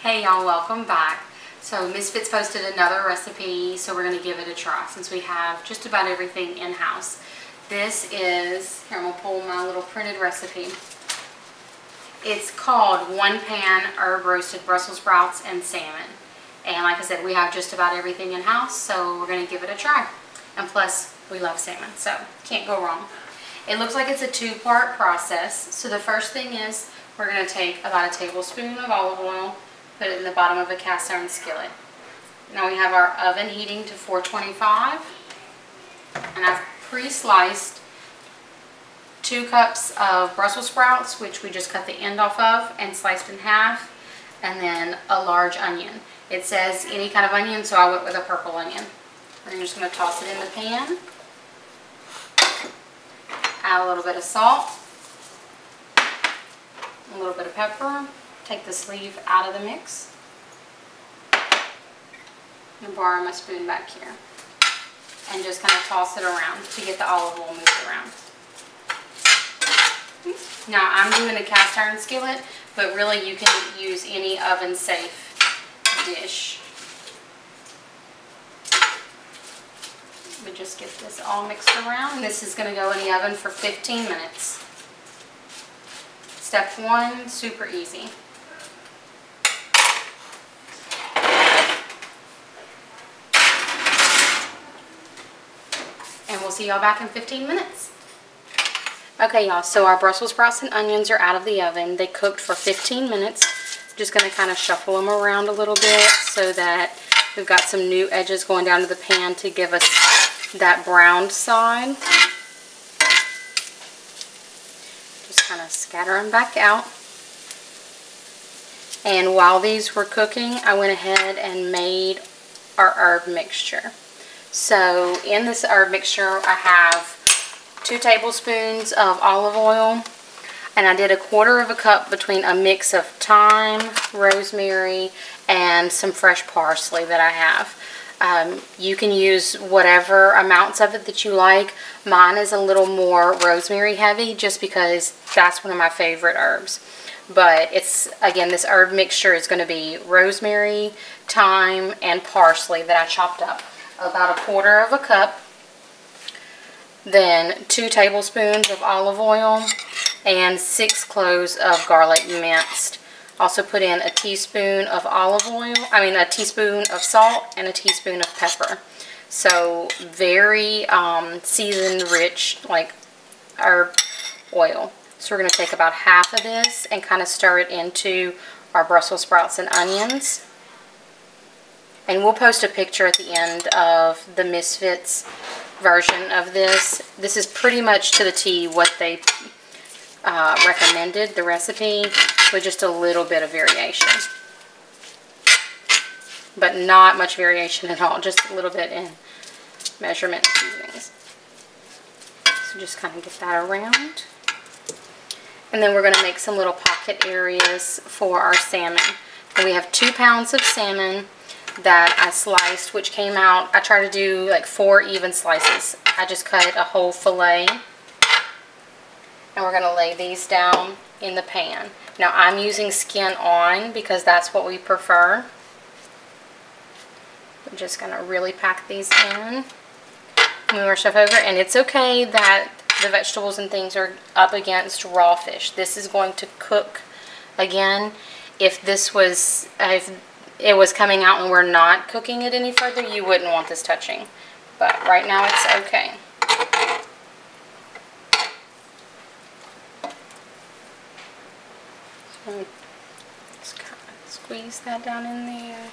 Hey y'all, welcome back. So Misfits posted another recipe, so we're going to give it a try since we have just about everything in-house. This is, here I'm going to pull my little printed recipe. It's called One Pan Herb Roasted Brussels Sprouts and Salmon. And like I said, we have just about everything in-house, so we're going to give it a try. And plus, we love salmon, so can't go wrong. It looks like it's a two-part process. So the first thing is we're going to take about a tablespoon of olive oil, put it in the bottom of a cast iron skillet. Now we have our oven heating to 425, and I've pre-sliced 2 cups of Brussels sprouts, which we just cut the end off of and sliced in half, and then a large onion. It says any kind of onion, so I went with a purple onion. We're just going to toss it in the pan. Add a little bit of salt, a little bit of pepper. Take the sleeve out of the mix. And borrow my spoon back here. And just kind of toss it around to get the olive oil moved around. Now I'm doing a cast iron skillet, but really you can use any oven safe dish. We just get this all mixed around, and this is going to go in the oven for 15 minutes. Step 1, super easy. And we'll see y'all back in 15 minutes. Okay y'all, so our Brussels sprouts and onions are out of the oven. They cooked for 15 minutes. Just going to kind of shuffle them around a little bit so that we've got some new edges going down to the pan to give us that browned side. Just kind of scatter them back out. And while these were cooking, I went ahead and made our herb mixture. So in this herb mixture, I have 2 tablespoons of olive oil, and I did 1/4 cup between a mix of thyme, rosemary, and some fresh parsley that I have. You can use whatever amounts of it that you like. Mine is a little more rosemary heavy just because that's one of my favorite herbs. But it's, again, this herb mixture is going to be rosemary, thyme, and parsley that I chopped up. About 1/4 cup. Then 2 tablespoons of olive oil and 6 cloves of garlic minced. Also put in a teaspoon of a teaspoon of salt and a teaspoon of pepper. So very seasoned rich, like herb oil. So we're going to take about half of this and kind of stir it into our Brussels sprouts and onions. And we'll post a picture at the end of the Misfits version of this. This is pretty much to the T what they recommended, the recipe, with just a little bit of variation. But not much variation at all, just a little bit in measurement seasonings. So just kind of get that around. And then we're going to make some little pocket areas for our salmon. And we have 2 pounds of salmon that I sliced, which came out, I try to do like 4 even slices. I just cut a whole fillet. And we're going to lay these down in the pan. Now I'm using skin on because that's what we prefer. I'm just going to really pack these in. Move our stuff over, and it's okay that the vegetables and things are up against raw fish. This is going to cook again. If this was, if it was coming out and we're not cooking it any further, you wouldn't want this touching. But right now it's okay. So just kind of squeeze that down in there.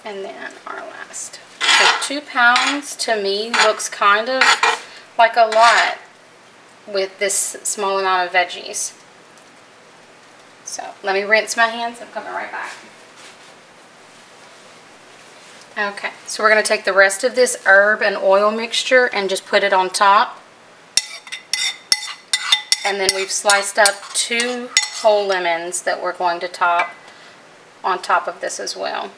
And then our last. So 2 pounds to me looks kind of like a lot with this small amount of veggies. So let me rinse my hands. I'm coming right back. Okay, so we're going to take the rest of this herb and oil mixture and just put it on top. And then we've sliced up 2 whole lemons that we're going to top on top of this as well.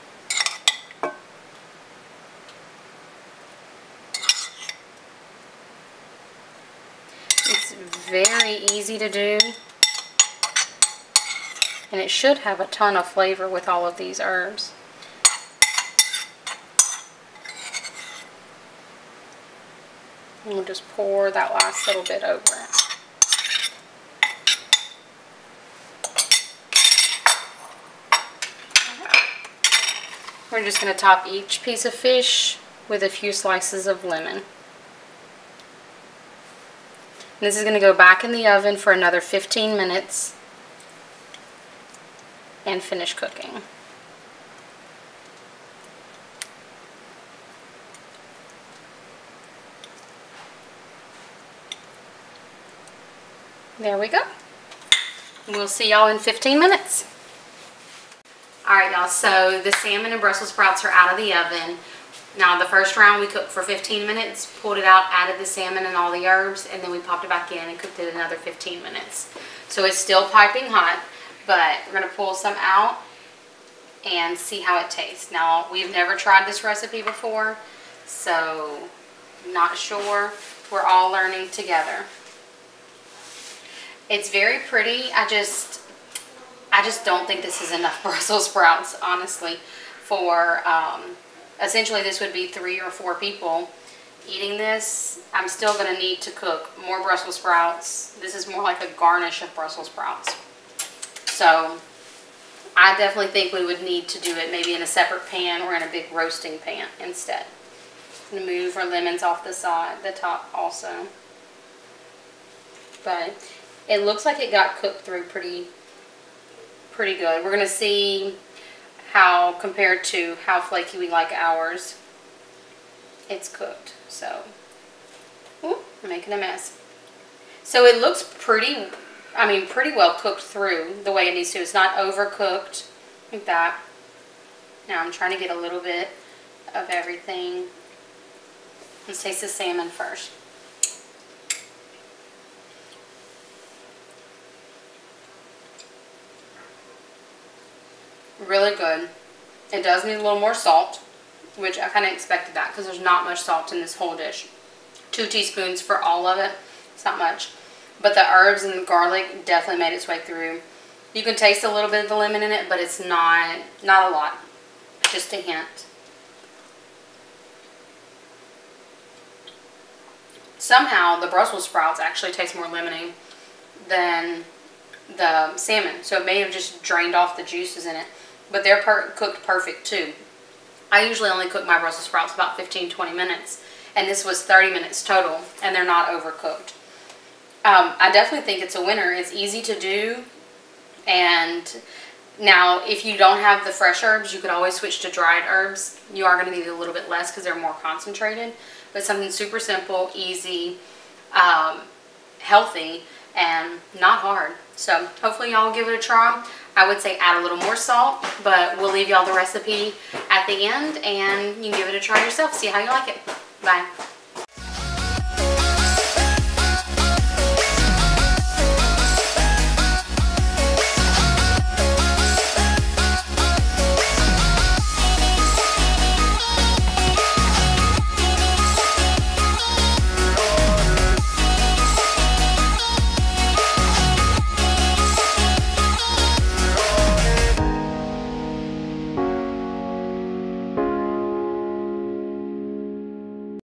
It's very easy to do. And it should have a ton of flavor with all of these herbs. And we'll just pour that last little bit over it. We're just going to top each piece of fish with a few slices of lemon. And this is going to go back in the oven for another 15 minutes and finish cooking. There we go. We'll see y'all in 15 minutes. Alright y'all, so the salmon and Brussels sprouts are out of the oven. Now the first round we cooked for 15 minutes, pulled it out, added the salmon and all the herbs, and then we popped it back in and cooked it another 15 minutes. So it's still piping hot, but we're going to pull some out and see how it tastes. Now we've never tried this recipe before, so not sure. We're all learning together. It's very pretty. I just don't think this is enough Brussels sprouts, honestly. For essentially this would be 3 or 4 people eating this. I'm still going to need to cook more Brussels sprouts. This is more like a garnish of Brussels sprouts. So I definitely think we would need to do it maybe in a separate pan or in a big roasting pan instead. I'm going to move our lemons off the side, the top also. But it looks like it got cooked through pretty good. We're going to see how, compared to how flaky we like ours, it's cooked. So, ooh, I'm making a mess. So it looks pretty well cooked through the way it needs to. It's not overcooked like that. Now I'm trying to get a little bit of everything. Let's taste the salmon first. Really good. It does need a little more salt, which I kind of expected that because there's not much salt in this whole dish. 2 teaspoons for all of it. It's not much. But the herbs and the garlic definitely made its way through. You can taste a little bit of the lemon in it, but it's not a lot. Just a hint. Somehow the Brussels sprouts actually taste more lemony than the salmon. So it may have just drained off the juices in it. But they're cooked perfect too. I usually only cook my Brussels sprouts about 15-20 minutes. And this was 30 minutes total. And they're not overcooked. I definitely think it's a winner. It's easy to do. And now if you don't have the fresh herbs, you could always switch to dried herbs. You are going to need a little bit less because they're more concentrated. But something super simple, easy, healthy, and not hard. So hopefully y'all will give it a try. I would say add a little more salt, but we'll leave y'all the recipe at the end and you can give it a try yourself. See how you like it. Bye.